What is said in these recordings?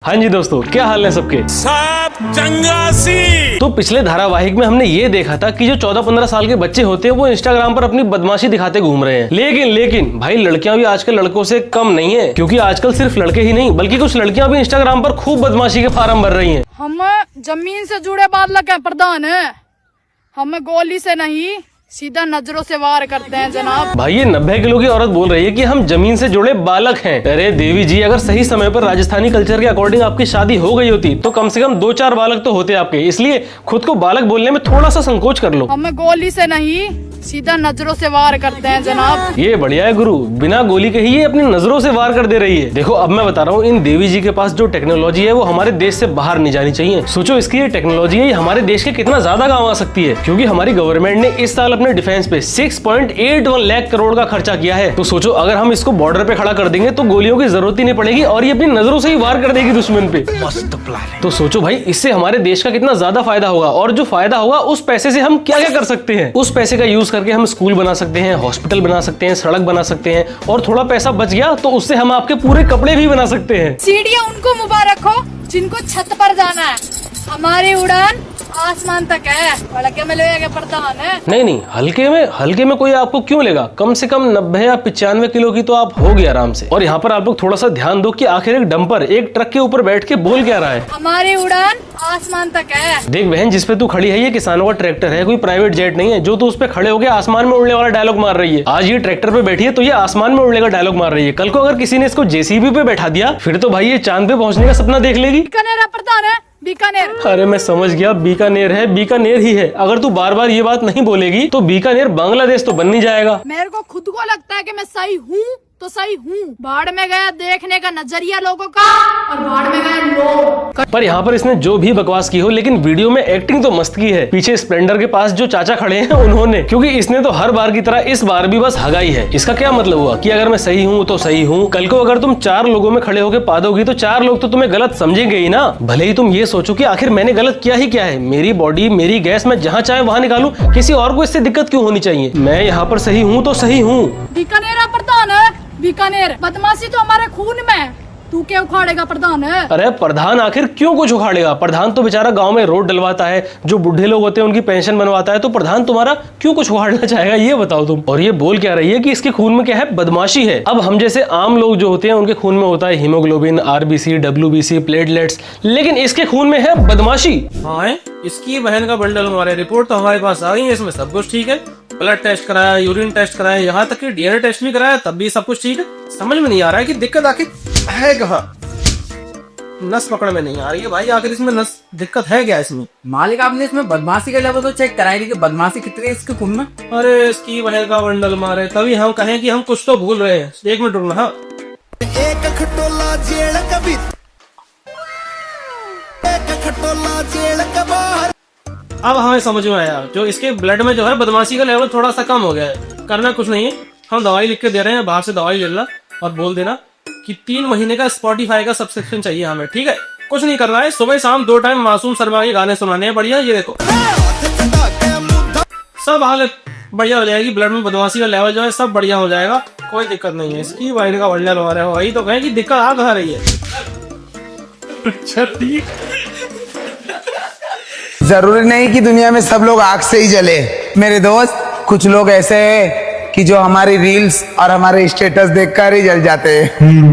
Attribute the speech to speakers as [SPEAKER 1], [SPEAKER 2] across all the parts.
[SPEAKER 1] हाँ जी दोस्तों, क्या हाल है सबके?
[SPEAKER 2] सब चंगासी।
[SPEAKER 1] तो पिछले धारावाहिक में हमने ये देखा था कि जो 14-15 साल के बच्चे होते हैं वो इंस्टाग्राम पर अपनी बदमाशी दिखाते घूम रहे हैं। लेकिन भाई लड़कियां भी आजकल लड़कों से कम नहीं है, क्योंकि आजकल सिर्फ लड़के ही नहीं बल्कि कुछ लड़कियां भी इंस्टाग्राम पर खूब बदमाशी के फार्म भर रही हैं।
[SPEAKER 3] हम जमीन से जुड़े बालक हैं प्रधान, हम गोली से नहीं सीधा नजरों से वार करते हैं जनाब।
[SPEAKER 1] भाई ये 90 किलो की औरत बोल रही है कि हम जमीन से जुड़े बालक हैं। अरे देवी जी, अगर सही समय पर राजस्थानी कल्चर के अकॉर्डिंग आपकी शादी हो गई होती तो कम से कम 2-4 बालक तो होते आपके, इसलिए खुद को बालक बोलने में थोड़ा सा संकोच कर लो।
[SPEAKER 3] हम गोली से नहीं सीधा नजरों से वार करते हैं जनाब।
[SPEAKER 1] ये बढ़िया है गुरु, बिना गोली के ही ये अपनी नजरों से वार कर दे रही है। देखो अब मैं बता रहा हूँ, इन देवी जी के पास जो टेक्नोलॉजी है वो हमारे देश से बाहर नहीं जानी चाहिए। सोचो इसकी ये टेक्नोलॉजी है, ये हमारे देश के कितना ज्यादा काम आ सकती है, क्योंकि हमारी गवर्नमेंट ने इस साल अपने डिफेंस पे 6.81 लाख करोड़ का खर्चा किया है। तो सोचो अगर हम इसको बॉर्डर पे खड़ा कर देंगे तो गोलियों की जरूरत ही नहीं पड़ेगी और ये अपनी नजरों से ही वार कर देगी दुश्मन पे।
[SPEAKER 2] मस्त प्लान है।
[SPEAKER 1] तो सोचो भाई, इससे हमारे देश का कितना ज्यादा फायदा होगा, और जो फायदा होगा उस पैसे से हम क्या क्या कर सकते हैं। उस पैसे का यूज करके हम स्कूल बना सकते हैं, हॉस्पिटल बना सकते हैं, सड़क बना सकते हैं, और थोड़ा पैसा बच गया तो उससे हम आपके पूरे कपड़े भी बना सकते हैं।
[SPEAKER 3] सीढ़ियाँ उनको मुबारक हो जिनको छत पर जाना है, हमारी उड़ान आसमान तक है। हल्के में लेगा प्रधान है।
[SPEAKER 1] नहीं, हल्के में कोई आपको क्यों लेगा? कम से कम 90 या 95 किलो की तो आप होगी आराम से। और यहाँ पर आप लोग थोड़ा सा ध्यान दो कि आखिर एक डंपर एक ट्रक के ऊपर बैठ के बोल क्या रहा है।
[SPEAKER 3] हमारी उड़ान आसमान तक है।
[SPEAKER 1] देख बहन, जिसपे तू खड़ी है ये किसानों का ट्रैक्टर है, कोई प्राइवेट जेट नहीं है जो तू उस पे खड़े होकर आसमान में उड़ने वाला डायलॉग मार रही है। आज ये ट्रैक्टर पे बैठी है तो ये आसमान में उड़ने का डायलॉग मार रही है। कल को अगर किसी ने इसको जेसीबी पे बैठा दिया फिर तो भाई ये चांद पे पहुंचने का सपना देख लेगी।
[SPEAKER 3] बीकानेर है प्रधान है, बीकानेर।
[SPEAKER 1] अरे मैं समझ गया, बीकानेर है, बीकानेर ही है। अगर तू बार बार ये बात नहीं बोलेगी तो बीकानेर बांग्लादेश तो बन नहीं जाएगा।
[SPEAKER 3] मेरे को खुद को लगता है कि मैं सही हूँ तो सही हूँ। बाढ़ में गया देखने का नजरिया लोगों का, और बाढ़ में गए लोग।
[SPEAKER 1] पर यहाँ पर इसने जो भी बकवास की हो, लेकिन वीडियो में एक्टिंग तो मस्त की है। पीछे स्प्लेंडर के पास जो चाचा खड़े हैं उन्होंने, क्योंकि इसने तो हर बार की तरह इस बार भी बस हगाई है। इसका क्या मतलब हुआ कि अगर मैं सही हूँ तो सही हूँ, कल को अगर तुम 4 लोगों में खड़े होकर पादोगी तो 4 लोग तो तुम्हें गलत समझेंगे ही ना। भले ही तुम ये सोचो कि आखिर मैंने गलत किया ही क्या है, मेरी बॉडी मेरी गैस, मैं जहाँ चाहे वहाँ निकालूं, किसी और को इससे दिक्कत क्यों होनी चाहिए। मैं यहाँ पर सही हूँ तो सही हूँ।
[SPEAKER 3] बीकानेर है प्रधान है, बीकानेर। बदमाशी तो हमारे खून में है, तू क्या उखाड़ेगा प्रधान है।
[SPEAKER 1] अरे प्रधान आखिर क्यों कुछ उखाड़ेगा? प्रधान तो बेचारा गांव में रोड डलवाता है, जो बुढ़े लोग होते हैं उनकी पेंशन बनवाता है, तो प्रधान तुम्हारा क्यों कुछ उखाड़ना चाहेगा ये बताओ तुम। और ये बोल क्या रही है कि इसके खून में क्या है? बदमाशी है। अब हम जैसे आम लोग जो होते हैं उनके खून में होता है हीमोग्लोबिन, आरबीसी, डब्ल्यूबीसी, प्लेटलेट्स, लेकिन इसके खून में है बदमाशी।
[SPEAKER 4] हाँ, इसकी बहन का बंडल हमारे रिपोर्ट तो हमारे पास आ गई है, इसमें सब कुछ ठीक है। ब्लड टेस्ट कराया, यूरिन टेस्ट कराया, यहाँ तक कि डीएनए टेस्ट भी कराया, तब भी सब कुछ ठीक है। समझ में नहीं आ रहा है कि दिक्कत आखिर है कहाँ। नस पकड़ में नहीं आ रही है भाई, आखिर इसमें नस दिक्कत है क्या इसमें?
[SPEAKER 5] मालिक आपने इसमें बदमाशी का लेवल तो चेक कराई नहीं कि बदमाशी कितनी है इसके खून में।
[SPEAKER 4] अरे इसकी बहन का बंडल मारे तभी हम कहें कि हम कुछ तो भूल रहे हैं। 1 मिनट रुकना। हाँ,
[SPEAKER 2] एक खटोला जेल कभी, एक खटोला जेल का बाहर।
[SPEAKER 4] अब हमें समझ में आया, जो इसके ब्लड में जो है बदमाशी का लेवल थोड़ा सा कम हो गया है। करना कुछ नहीं है, हम दवाई लिख के दे रहे हैं, बाहर से दवाई ले ला और बोल देना कि 3 महीने का स्पॉटिफाई का सब्सक्रिप्शन चाहिए हमें, ठीक है? कुछ नहीं करना है, सुबह शाम 2 टाइम मासूम शर्मा के गाने सुनाने हैं। बढ़िया, ये देखो सब हालत बढ़िया हो जाएगी। ब्लड में बदमाशी का लेवल जो है सब बढ़िया हो जाएगा, कोई दिक्कत नहीं है। इसकी वाइड का बंडल हो रहा है, वही तो कहें कि दिक्कत आ कहाँ रही है। अच्छा ठीक,
[SPEAKER 6] जरूरी नहीं कि दुनिया में सब लोग आग से ही जले मेरे दोस्त। कुछ लोग ऐसे हैं कि जो हमारी रील्स और हमारे स्टेटस देखकर ही जल जाते हैं।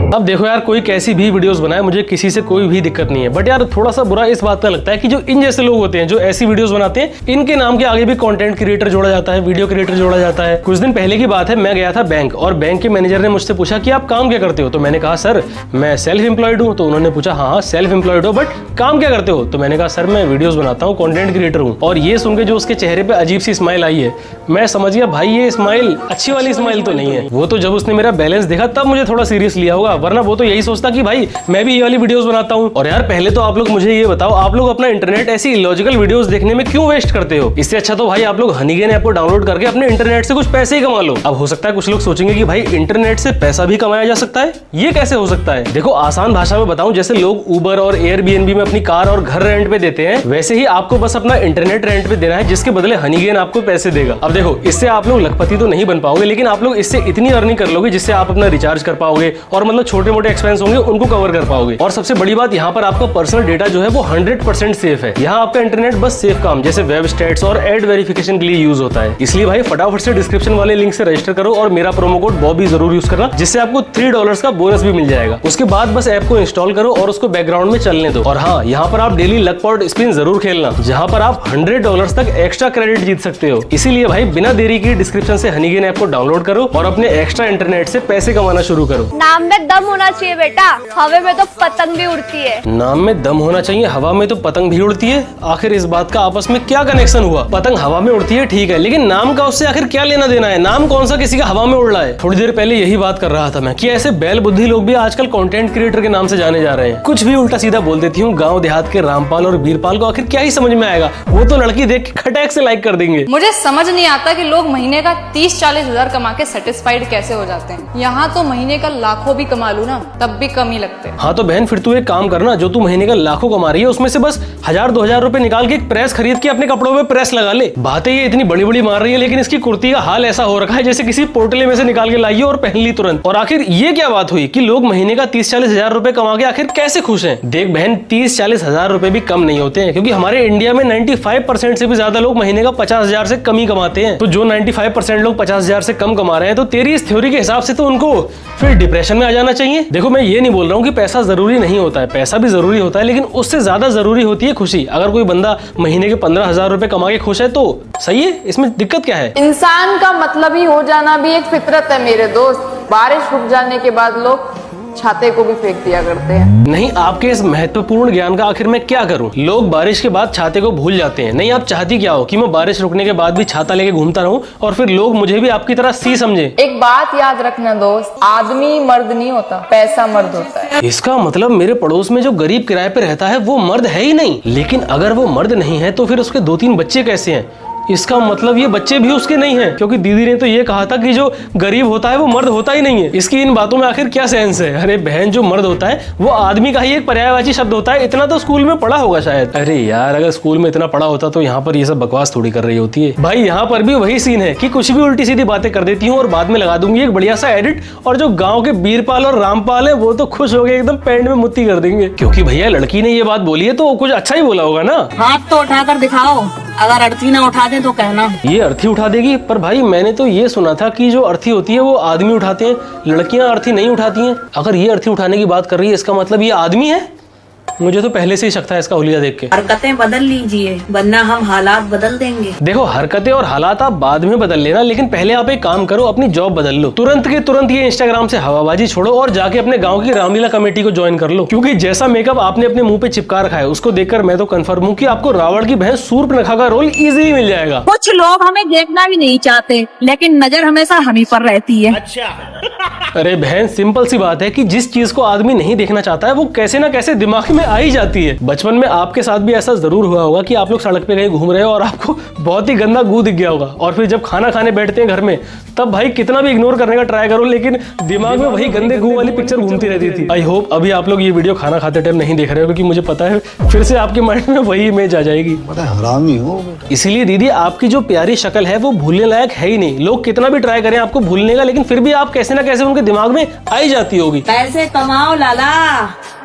[SPEAKER 1] अब देखो यार, कोई कैसी भी वीडियोस बनाए, मुझे किसी से कोई भी दिक्कत नहीं है, बट यार थोड़ा सा बुरा इस बात का लगता है कि जो इन जैसे लोग होते हैं जो ऐसी वीडियोस बनाते हैं, इनके नाम के आगे भी कंटेंट क्रिएटर जोड़ा जाता है, वीडियो क्रिएटर जोड़ा जाता है। कुछ दिन पहले की बात है, मैं गया था बैंक और बैंक के मैनेजर ने मुझसे पूछा कि आप काम क्या करते हो? तो मैंने कहा सर मैं सेल्फ एम्प्लॉयड हूँ। तो उन्होंने पूछा हाँ सेल्फ एम्प्लॉयड हो, बट काम क्या करते हो? तो मैंने कहा सर मैं वीडियोस बनाता हूँ, कंटेंट क्रिएटर हूँ। और ये सुन के जो उसके चेहरे पे अजीब सी स्माइल आई है, मैं समझ गया भाई ये स्माइल अच्छी वाली स्माइल तो नहीं है। वो तो जब उसने मेरा बैलेंस देखा तब मुझे थोड़ा सीरियस लिया होगा, वरना वो तो यही सोचता कि भाई मैं भी ये वाली वीडियोस बनाता हूँ। और यार पहले तो आप लोग मुझे ये बताओ, आप लोग अपना इंटरनेट ऐसी इलॉजिकल वीडियोस देखने में क्यों वेस्ट करते हो? इससे अच्छा तो भाई आप लोग हनीगेन ऐप को डाउनलोड करके अपने इंटरनेट से कुछ पैसे ही कमा लो। अब हो सकता है कुछ लोग सोचेंगे कि भाई इंटरनेट से पैसा भी कमाया जा सकता है, ये कैसे हो सकता है? देखो आसान भाषा में बताऊं, जैसे लोग उबर और एयरबीएनबी में अपनी कार और घर रेंट पे देते हैं, वैसे ही आपको बस अपना इंटरनेट रेंट पे देना है, जिसके बदले हनीगेन आपको पैसे देगा। अब देखो इससे आप लोग लखपति तो नहीं बन पाओगे, लेकिन आप लोग इससे इतनी अर्निंग कर लोगे जिससे आप अपना रिचार्ज कर पाओगे और मतलब छोटे छोटे मोटे एक्सपेंस होंगे उनको कवर कर पाओगे। और सबसे बड़ी बात, यहाँ पर आपका पर्सनल डेटा जो है वो 100% सेफ है। यहाँ आपका इंटरनेट बस सेफ काम जैसे वेब स्टेट्स और एड वेरिफिकेशन के लिए यूज होता है। इसलिए भाई फटाफट से डिस्क्रिप्शन वाले लिंक से रजिस्टर करो और मेरा प्रोमो कोड बॉबी जरूर यूज करना, जिससे आपको $3 का बोनस भी मिल जाएगा। उसके बाद बस ऐप को इंस्टॉल करो और उसको बैकग्राउंड में चलने दो। और हाँ, यहाँ पर आप डेली लक पॉट स्पिन जरूर खेलना, जहाँ पर आप $100 तक एक्स्ट्रा क्रेडिट जीत सकते हो। इसीलिए भाई बिना देरी की डिस्क्रिप्शन से हनीगेन ऐप को डाउनलोड करो और अपने एक्स्ट्रा इंटरनेट से पैसे कमाना शुरू करो।
[SPEAKER 7] नाम में दम होना चाहिए बेटा, हवा में तो पतंग भी उड़ती है।
[SPEAKER 1] नाम में दम होना चाहिए, हवा में तो पतंग भी उड़ती है। आखिर इस बात का आपस में क्या कनेक्शन हुआ? पतंग हवा में उड़ती है ठीक है, लेकिन नाम का उससे आखिर क्या लेना देना है? नाम कौन सा किसी का हवा में उड़ रहा है? थोड़ी देर पहले यही बात कर रहा था मैं कि ऐसे बैल बुद्धि लोग भी आजकल कंटेंट क्रिएटर के नाम से जाने जा रहे हैं। कुछ भी उल्टा सीधा बोल देती हूँ। गाँव देहात के रामपाल और वीरपाल को आखिर क्या ही समझ में आएगा? वो तो लड़की देख के खटैक से लाइक कर देंगे।
[SPEAKER 3] मुझे समझ नहीं आता कि लोग महीने का 30-40 हजार कमा के सेटिस्फाइड कैसे हो जाते हैं। यहाँ तो महीने का लाखों भी कमा लूं ना तब भी कम ही लगते हैं।
[SPEAKER 1] हाँ तो बहन फिर तू एक काम करना, जो तू महीने का लाखों कमा रही है उसमें से बस 1000-2000 रुपए निकाल के एक प्रेस खरीद के अपने कपड़ों में प्रेस लगा ले। बातें ये इतनी बड़ी बड़ी मार रही है, लेकिन इसकी कुर्ती का हाल ऐसा हो रखा है जैसे किसी पोटले में से निकाल के लाई और पहन ली तुरंत। और आखिर ये क्या बात हुई कि लोग महीने का 30-40 हजार रुपए कमा के आखिर कैसे खुश हैं? देख बहन, 30-40 हजार रुपए भी कम नहीं होते हैं, क्योंकि हमारे इंडिया में 95% से भी ज्यादा लोग महीने का 50 हजार से कम ही कमाते हैं। तो जो 95% लोग 50 हजार से कम कमा रहे हैं, तो तेरी इस थ्योरी के हिसाब से तो उनको फिर डिप्रेशन में आ जाना चाहिए। देखो मैं ये नहीं बोल रहा हूँ कि पैसा जरूरी नहीं होता है, पैसा भी जरूरी होता है, लेकिन उससे ज्यादा जरूरी होती है खुशी। अगर कोई बंदा महीने के 15,000 रुपए कमा के खुश है तो सही है, इसमें दिक्कत क्या है?
[SPEAKER 8] इंसान का मतलब ही हो जाना भी एक फितरत है मेरे दोस्त। बारिश रुक जाने के बाद लोग छाते को भी फेंक दिया करते हैं।
[SPEAKER 1] नहीं, आपके इस महत्वपूर्ण ज्ञान का आखिर मैं क्या करूं? लोग बारिश के बाद छाते को भूल जाते हैं। नहीं, आप चाहती क्या हो कि मैं बारिश रुकने के बाद भी छाता लेके घूमता रहूं और फिर लोग मुझे भी आपकी तरह सी समझे?
[SPEAKER 8] एक बात याद रखना दोस्त, आदमी मर्द नहीं होता, पैसा मर्द होता है।
[SPEAKER 1] इसका मतलब मेरे पड़ोस में जो गरीब किराए पे रहता है वो मर्द है ही नहीं। लेकिन अगर वो मर्द नहीं है तो फिर उसके 2-3 बच्चे कैसे हैं? इसका मतलब ये बच्चे भी उसके नहीं हैं, क्योंकि दीदी ने तो ये कहा था कि जो गरीब होता है वो मर्द होता ही नहीं है। इसकी इन बातों में आखिर क्या सेंस है? अरे बहन, जो मर्द होता है वो आदमी का ही एक पर्यायवाची शब्द होता है। इतना तो स्कूल में पढ़ा होगा शायद। अरे यार, अगर स्कूल में इतना पढ़ा होता तो यहाँ पर ये सब बकवास थोड़ी कर रही होती है। भाई यहाँ पर भी वही सीन है कि कुछ भी उल्टी सीधी बातें कर देती हूँ और बाद में लगा दूंगी एक बढ़िया सा एडिट, और जो गाँव के वीरपाल और रामपाल है वो तो खुश हो गए, एकदम पैंट में मुत्ती कर देंगे। क्योंकि भैया लड़की ने ये बात बोली है तो कुछ अच्छा ही बोला होगा ना।
[SPEAKER 9] हाथ तो उठाकर दिखाओ, अगर अर्थी ना उठा दे तो कहना।
[SPEAKER 1] ये अर्थी उठा देगी? पर भाई मैंने तो ये सुना था कि जो अर्थी होती है वो आदमी उठाते हैं, लड़कियां अर्थी नहीं उठाती हैं। अगर ये अर्थी उठाने की बात कर रही है, इसका मतलब ये आदमी है? मुझे तो पहले से ही शक था इसका हुलिया देख के।
[SPEAKER 9] हरकतें बदल लीजिए वरना हम हालात बदल देंगे।
[SPEAKER 1] देखो, हरकतें और हालात आप बाद में बदल लेना, लेकिन पहले आप एक काम करो, अपनी जॉब बदल लो। तुरंत के तुरंत ये इंस्टाग्राम से हवाबाजी छोड़ो और जाके अपने गांव की रामलीला कमेटी को ज्वाइन कर लो। क्योंकि जैसा मेकअप आपने अपने मुंह पे चिपका रखा है उसको देखकर मैं तो कंफर्म हूँ कि आपको रावण की बहन शूर्पणखा का रोल इजीली मिल जाएगा।
[SPEAKER 9] कुछ लोग हमें देखना भी नहीं चाहते, लेकिन नजर हमेशा हम ही पर रहती है।
[SPEAKER 1] अरे बहन, सिंपल सी बात है कि जिस चीज को आदमी नहीं देखना चाहता है वो कैसे ना कैसे दिमाग में आ ही जाती है। बचपन में आपके साथ भी ऐसा जरूर हुआ होगा कि आप लोग सड़क पे कहीं घूम रहे हो और आपको बहुत ही गंदा गू दिख गया होगा, और फिर जब खाना खाने बैठते हैं घर में तब भाई कितना भी इग्नोर करने का ट्राई करो, लेकिन दिमाग में वही गंदे गू वाली पिक्चर घूमती रहती थी। आई होप अभी आप लोग ये वीडियो खाना खाते टाइम नहीं देख रहे हो, क्योंकि मुझे पता है फिर से आपके माइंड में वही इमेज आ जाएगी। हरामी हो। इसीलिए दीदी, आपकी जो प्यारी शक्ल है वो भूलने लायक है ही नहीं। लोग कितना भी ट्राई करें आपको भूलने का, लेकिन फिर भी आप कैसे ना कैसे उनके दिमाग में आई जाती होगी।
[SPEAKER 9] पैसे कमाओ लाला,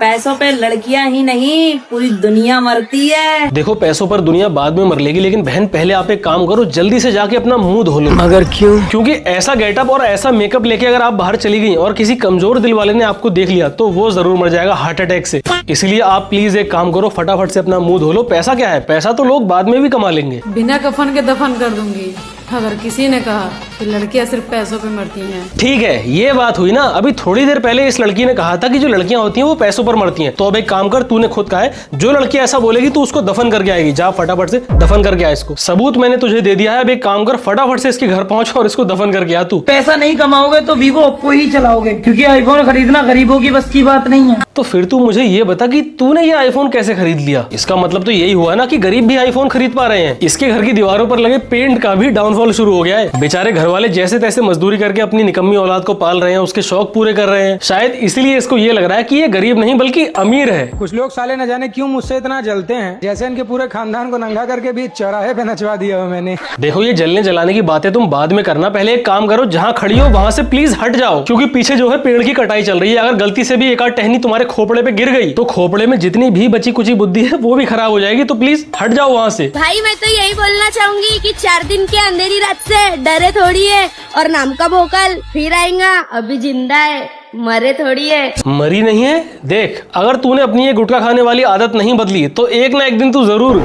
[SPEAKER 9] पैसों पे लड़कियां ही नहीं पूरी दुनिया मरती है।
[SPEAKER 1] देखो, पैसों पर दुनिया बाद में मर लेगी, लेकिन बहन पहले आप एक काम करो, जल्दी से जाके अपना मुंह धो लो। मगर क्यों? क्योंकि ऐसा गेटअप और ऐसा मेकअप लेके अगर आप बाहर चली गई और किसी कमजोर दिल वाले ने आपको देख लिया तो वो जरूर मर जाएगा हार्ट अटैक से। इसलिए आप प्लीज एक काम करो, फटाफट से अपना मुंह धो लो। पैसा क्या है, पैसा तो लोग बाद में भी कमा लेंगे।
[SPEAKER 3] बिना कफन के दफन कर दूंगी अगर किसी ने कहा कि लड़कियां सिर्फ पैसों पे मरती हैं।
[SPEAKER 1] ठीक है, ये बात हुई ना। अभी थोड़ी देर पहले इस लड़की ने कहा था कि जो लड़कियां होती हैं वो पैसों पर मरती हैं। तो अब एक काम कर, तूने खुद कहा है जो लड़की ऐसा बोलेगी तू उसको दफन करके आएगी। जा फटाफट से दफन करके आ इसको। सबूत मैंने तुझे दे दिया है, अब एक काम कर, फटाफट से इसके घर पहुंच और इसको दफन करके आ। तू
[SPEAKER 10] पैसा नहीं कमाओगे तो वीवो ओप्पो ही चलाओगे, क्योंकि आईफोन खरीदना गरीबों की बस की बात नहीं है।
[SPEAKER 1] तो फिर तू मुझे ये बता कि तूने ये आईफोन कैसे खरीद लिया। इसका मतलब तो यही हुआ ना कि गरीब भी आईफोन खरीद पा रहे हैं। इसके घर की दीवारों पर लगे पेंट का भी डाउनफॉल शुरू हो गया है। बेचारे घर वाले जैसे तैसे मजदूरी करके अपनी निकम्मी औलाद को पाल रहे हैं, उसके शौक पूरे कर रहे हैं। शायद इसीलिए इसको ये लग रहा है कि ये गरीब नहीं बल्कि अमीर है।
[SPEAKER 10] कुछ लोग साले न जाने क्यों मुझसे इतना जलते हैं, जैसे इनके पूरे खानदान को नंगा करके भी चौराहे पे नचवा दिया हो मैंने।
[SPEAKER 1] देखो ये जलने जलाने की बातें तुम बाद में करना, पहले एक काम करो, जहाँ खड़ी हो वहां से प्लीज हट जाओ, क्योंकि पीछे जो है पेड़ की कटाई चल रही है। अगर गलती से भी एक आध टहनी तुम्हारे खोपड़े पे गिर गई तो खोपड़े में जितनी भी बची कुची बुद्धि है वो भी खराब हो जाएगी। तो प्लीज हट जाओ वहाँ से।
[SPEAKER 7] भाई मैं तो यही बोलना चाहूंगी कि 4 दिन के अंधेरी रात से डरे थोड़ी है, और नाम का भोकल फिर आएगा, अभी जिंदा है, मरे थोड़ी है।
[SPEAKER 1] मरी नहीं है। देख अगर तूने अपनी ये गुटखा खाने वाली आदत नहीं बदली तो एक ना एक दिन तू जरूर।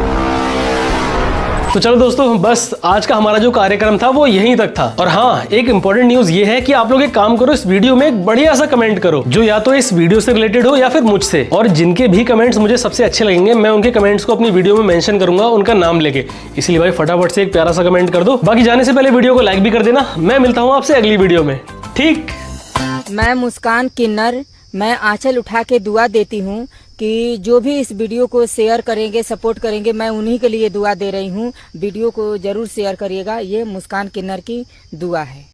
[SPEAKER 1] तो चलो दोस्तों, बस आज का हमारा जो कार्यक्रम था वो यहीं तक था। और हाँ, एक इंपॉर्टेंट न्यूज ये है कि आप लोग एक काम करो, इस वीडियो में एक बढ़िया सा कमेंट करो जो या तो इस वीडियो से रिलेटेड हो या फिर मुझसे। और जिनके भी कमेंट्स मुझे सबसे अच्छे लगेंगे मैं उनके कमेंट्स को अपनी वीडियो में मेंशन करूंगा, उनका नाम लेके। इसलिए भाई फटाफट से एक प्यारा सा कमेंट कर दो। बाकी जाने से पहले वीडियो को लाइक भी कर देना। मैं मिलता हूँ आपसे अगली वीडियो में, ठीक।
[SPEAKER 11] मैं मुस्कान किन्नर, मैं आंचल उठा के दुआ देती हूँ कि जो भी इस वीडियो को शेयर करेंगे, सपोर्ट करेंगे, मैं उन्हीं के लिए दुआ दे रही हूँ। वीडियो को जरूर शेयर करिएगा, ये मुस्कान किन्नर की दुआ है।